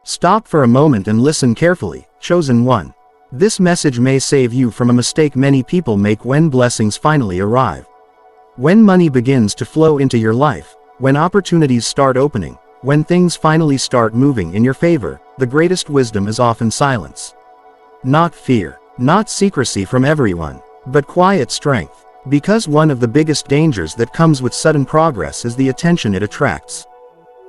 Stop for a moment and listen carefully, chosen one. This message may save you from a mistake many people make when blessings finally arrive. When money begins to flow into your life, when opportunities start opening, when things finally start moving in your favor, the greatest wisdom is often silence. Not fear, not secrecy from everyone, but quiet strength. Because one of the biggest dangers that comes with sudden progress is the attention it attracts.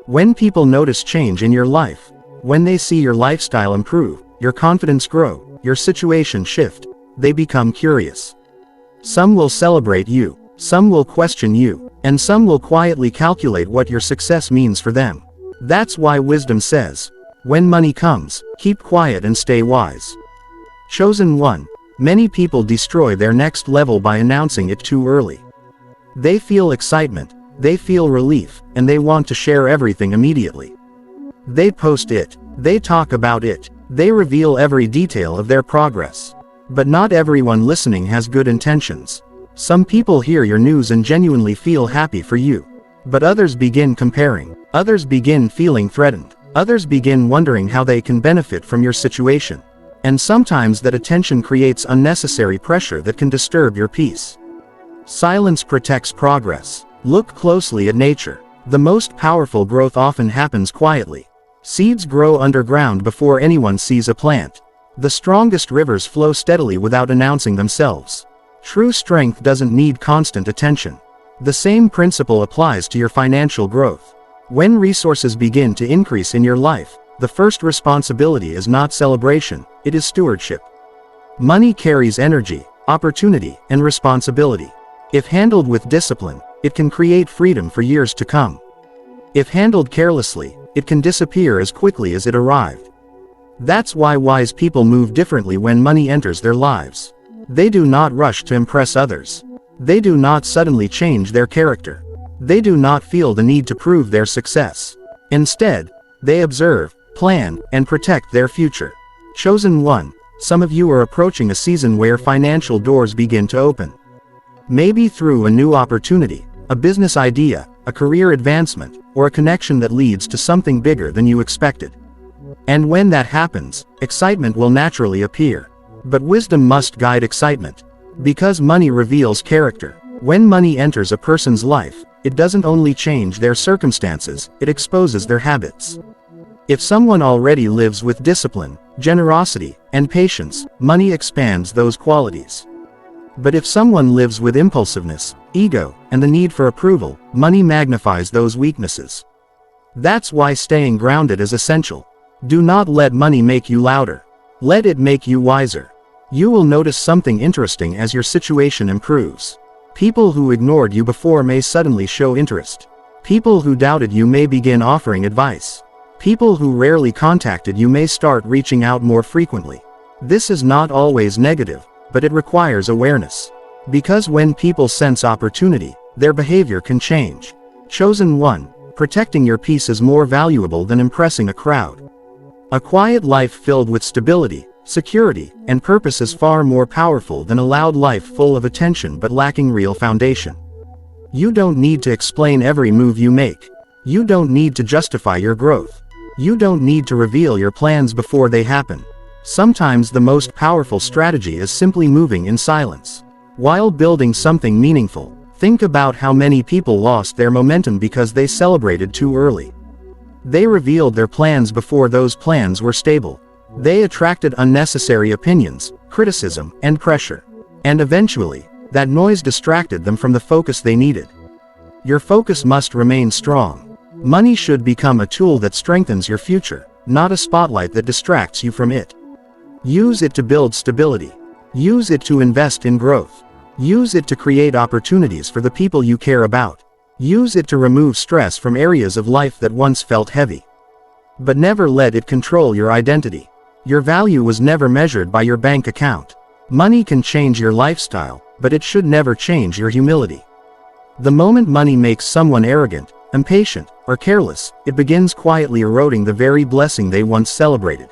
When people notice change in your life, when they see your lifestyle improve, your confidence grow, your situation shift, they become curious. Some will celebrate you, some will question you, and some will quietly calculate what your success means for them. That's why wisdom says, when money comes, keep quiet and stay wise. Chosen one. Many people destroy their next level by announcing it too early. They feel excitement, they feel relief, and they want to share everything immediately. They post it, they talk about it, they reveal every detail of their progress. But not everyone listening has good intentions. Some people hear your news and genuinely feel happy for you. But others begin comparing, others begin feeling threatened, others begin wondering how they can benefit from your situation. And sometimes that attention creates unnecessary pressure that can disturb your peace. Silence protects progress. Look closely at nature. The most powerful growth often happens quietly. Seeds grow underground before anyone sees a plant. The strongest rivers flow steadily without announcing themselves. True strength doesn't need constant attention. The same principle applies to your financial growth. When resources begin to increase in your life, the first responsibility is not celebration, it is stewardship. Money carries energy, opportunity, and responsibility. If handled with discipline, it can create freedom for years to come. If handled carelessly, it can disappear as quickly as it arrived. That's why wise people move differently when money enters their lives. They do not rush to impress others. They do not suddenly change their character. They do not feel the need to prove their success. Instead, they observe, plan, and protect their future. Chosen one. Some of you are approaching a season where financial doors begin to open. Maybe through a new opportunity, a business idea, a career advancement, or a connection that leads to something bigger than you expected. And when that happens, excitement will naturally appear. But wisdom must guide excitement. Because money reveals character. When money enters a person's life, it doesn't only change their circumstances, it exposes their habits. If someone already lives with discipline, generosity, and patience, money expands those qualities. But if someone lives with impulsiveness, ego, and the need for approval, money magnifies those weaknesses. That's why staying grounded is essential. Do not let money make you louder. Let it make you wiser. You will notice something interesting as your situation improves. People who ignored you before may suddenly show interest. People who doubted you may begin offering advice. People who rarely contacted you may start reaching out more frequently. This is not always negative, but it requires awareness. Because when people sense opportunity, their behavior can change. Chosen one. Protecting your peace is more valuable than impressing a crowd. A quiet life filled with stability, security, and purpose is far more powerful than a loud life full of attention but lacking real foundation. You don't need to explain every move you make. You don't need to justify your growth. You don't need to reveal your plans before they happen. Sometimes the most powerful strategy is simply moving in silence. While building something meaningful, think about how many people lost their momentum because they celebrated too early. They revealed their plans before those plans were stable. They attracted unnecessary opinions, criticism, and pressure. And eventually, that noise distracted them from the focus they needed. Your focus must remain strong. Money should become a tool that strengthens your future, not a spotlight that distracts you from it. Use it to build stability. Use it to invest in growth. Use it to create opportunities for the people you care about. Use it to remove stress from areas of life that once felt heavy. But never let it control your identity. Your value was never measured by your bank account. Money can change your lifestyle, but it should never change your humility. The moment money makes someone arrogant, impatient, or careless, it begins quietly eroding the very blessing they once celebrated.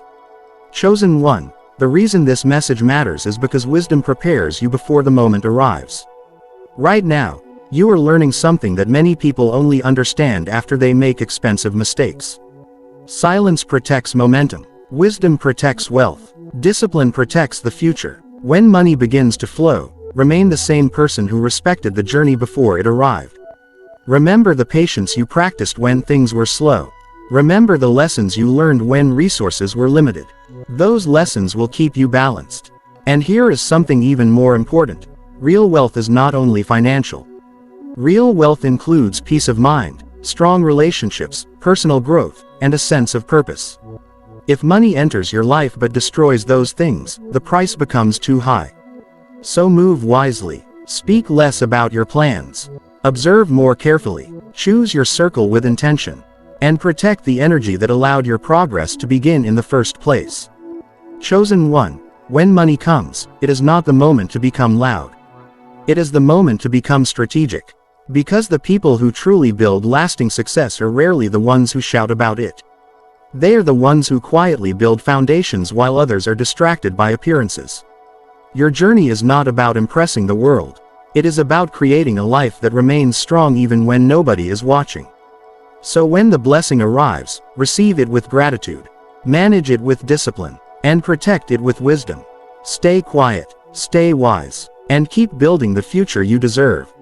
Chosen one. The reason this message matters is because wisdom prepares you before the moment arrives. Right now, you are learning something that many people only understand after they make expensive mistakes. Silence protects momentum. Wisdom protects wealth. Discipline protects the future. When money begins to flow, remain the same person who respected the journey before it arrived. Remember the patience you practiced when things were slow. Remember the lessons you learned when resources were limited. Those lessons will keep you balanced. And here is something even more important. Real wealth is not only financial. Real wealth includes peace of mind, strong relationships, personal growth, and a sense of purpose. If money enters your life but destroys those things, the price becomes too high. So move wisely. Speak less about your plans. Observe more carefully. Choose your circle with intention. And protect the energy that allowed your progress to begin in the first place. Chosen one. When money comes, it is not the moment to become loud. It is the moment to become strategic. Because the people who truly build lasting success are rarely the ones who shout about it. They are the ones who quietly build foundations while others are distracted by appearances. Your journey is not about impressing the world. It is about creating a life that remains strong even when nobody is watching. So when the blessing arrives, receive it with gratitude. Manage it with discipline. And protect it with wisdom. Stay quiet, stay wise, and keep building the future you deserve.